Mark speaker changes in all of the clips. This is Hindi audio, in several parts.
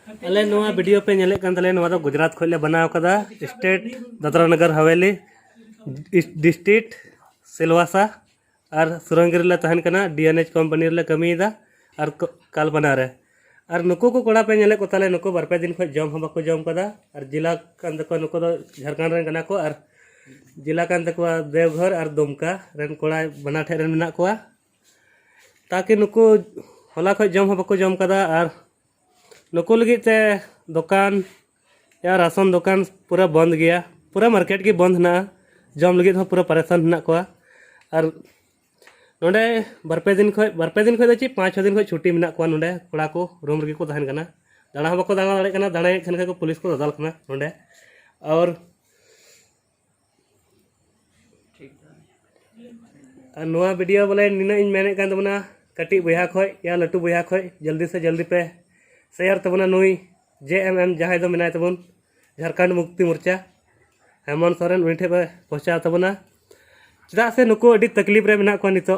Speaker 1: अले नोआ वीडियो पे नेले कान तले नोआ दो गुजरात खोले बनाव कदा स्टेट दादरा नगर हवेली डिस्ट्रिक्ट सिलवासा और सुरंगिर ले तहन कना डीएनएच कंपनी रे कमीदा और काल बना रे और नुको को कोड़ा पे नेले को तले नुको बारपे दिन खो जम हम बाको जम कदा और जिला कान तको नुको दो झारखंड रे कना को और जिला कान तको देवघर और दुमका रेन कोड़ा बना ठे रेन मेना को ताकि नुको होला खो जम हम बाको जम कदा और नुको लगी ते दुकान या राशन दुकान पूरा बंद गया पूरा मार्केट की बंद ना जम लगी हो पूरा परेशान ना को और नोडे बारपे दिन खो दो ची 5-6 दिन खो छुट्टी मेना को नोडे कोड़ा को रूम रगी को तहन कना दाड़ा हम बाको दाड़ा दाड़े कना दाड़े खन को पुलिस को दादाल कना नोडे और नोआ वीडियो बोले निना इन मेने कान तबना कटी बया खो या लटू बया खो जल्दी से जल्दी पे शेयर तबना नुई JMM जहां दो मेना तबन झारखंड मुक्ति मोर्चा हेमंत सोरेन उनी ठे पहुंचा तबना चदा से नुको अडी तकलीफ रे मेना को नितो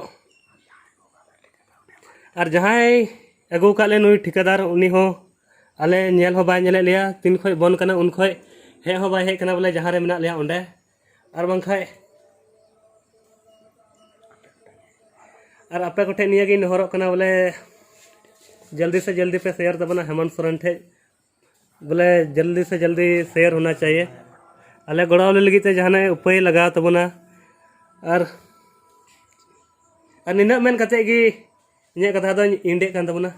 Speaker 1: और जहां अगू काले नुई ठिकादार उनी हो आले नेल हो बाय नेले लिया तीन खय बन कना उन खय हे हो बाय हे कना बोले जहां रे मेना लिया ओंडे और बंखाय और आपे कोठे निया गी नहरो कना बोले जल्दी से जल्दी पे शेयर तबना हेमंत सोरेन ठे बोले जल्दी से जल्दी शेयर होना चाहिए अले गड़ावले लगी ते जहां उपाय लगा तबना और निना मेन कते गी इन्या कथा दो इंडे कान तबना।